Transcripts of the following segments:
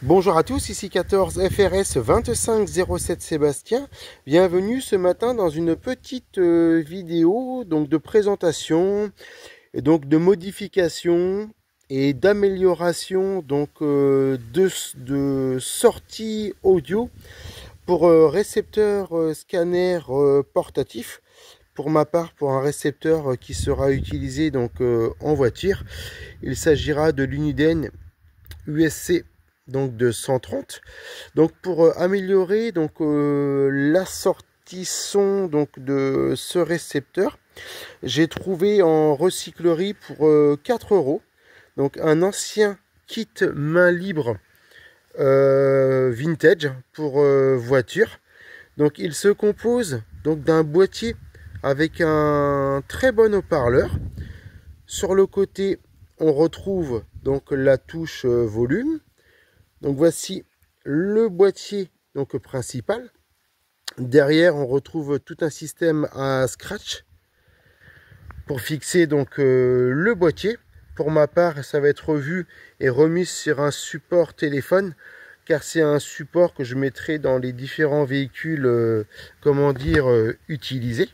Bonjour à tous, ici 14 FRS 2507 Sébastien. Bienvenue ce matin dans une petite vidéo donc de présentation et donc de modification et d'amélioration donc de sortie audio pour récepteur scanner portatif. Pour ma part, pour un récepteur qui sera utilisé donc en voiture, il s'agira de l'Uniden USC donc de 130. Donc pour améliorer donc la sortie son donc de ce récepteur, j'ai trouvé en recyclerie pour 4 € donc un ancien kit main libre vintage pour voiture. Donc il se compose donc d'un boîtier avec un très bon haut-parleur. Sur le côté, on retrouve donc la touche volume. Donc voici le boîtier donc principal. Derrière, on retrouve tout un système à scratch pour fixer donc le boîtier. Pour ma part, ça va être revu et remis sur un support téléphone, car c'est un support que je mettrai dans les différents véhicules, comment dire, utilisés.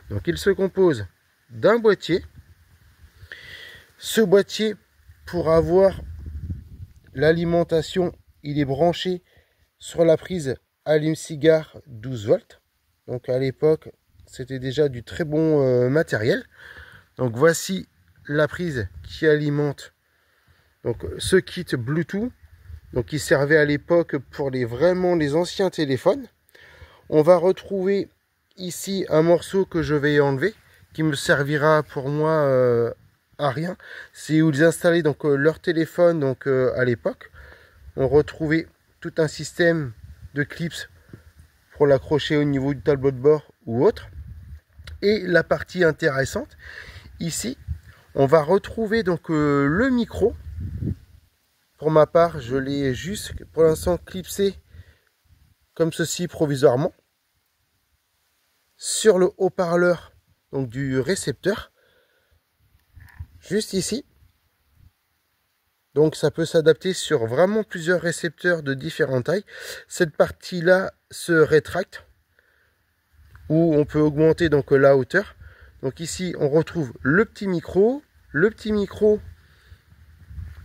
Donc il se compose d'un boîtier. Ce boîtier, pour avoir l'alimentation, il est branché sur la prise allume-cigare 12 volts. Donc à l'époque, c'était déjà du très bon matériel. Donc voici la prise qui alimente donc ce kit Bluetooth, donc qui servait à l'époque pour vraiment les anciens téléphones. On va retrouver ici un morceau que je vais enlever, qui me servira pour moi à rien. C'est où ils installaient donc leur téléphone donc à l'époque. On retrouvait tout un système de clips pour l'accrocher au niveau du tableau de bord ou autre. Et la partie intéressante, ici, on va retrouver donc le micro. Pour ma part, je l'ai juste pour l'instant clipsé comme ceci provisoirement sur le haut-parleur donc du récepteur, juste ici. Donc ça peut s'adapter sur vraiment plusieurs récepteurs de différentes tailles. Cette partie-là se rétracte, où on peut augmenter donc la hauteur. Donc ici on retrouve le petit micro. Le petit micro,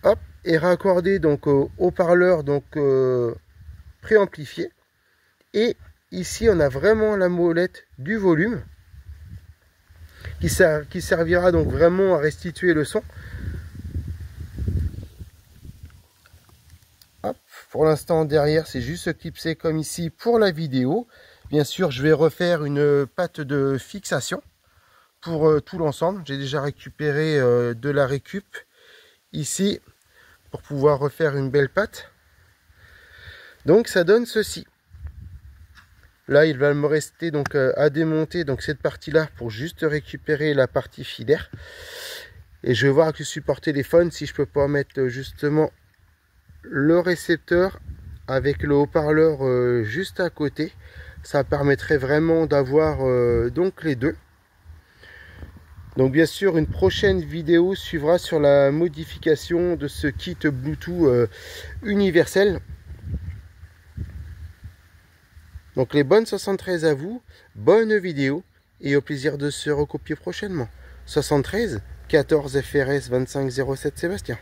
hop, est raccordé donc au haut-parleur donc préamplifié. Et ici on a vraiment la molette du volume qui servira donc vraiment à restituer le son. Pour l'instant, derrière, c'est juste clipsé comme ici pour la vidéo. Bien sûr, je vais refaire une patte de fixation pour tout l'ensemble. J'ai déjà récupéré de la récup ici pour pouvoir refaire une belle patte. Donc, ça donne ceci. Là, il va me rester donc à démonter donc cette partie-là pour juste récupérer la partie filaire. Et je vais voir avec le support téléphone si je peux pas mettre justement le récepteur avec le haut-parleur juste à côté. Ça permettrait vraiment d'avoir donc les deux. Donc bien sûr, une prochaine vidéo suivra sur la modification de ce kit Bluetooth universel. Donc les bonnes 73 à vous, bonne vidéo et au plaisir de se recopier prochainement. 73 14 FRS 2507 Sébastien.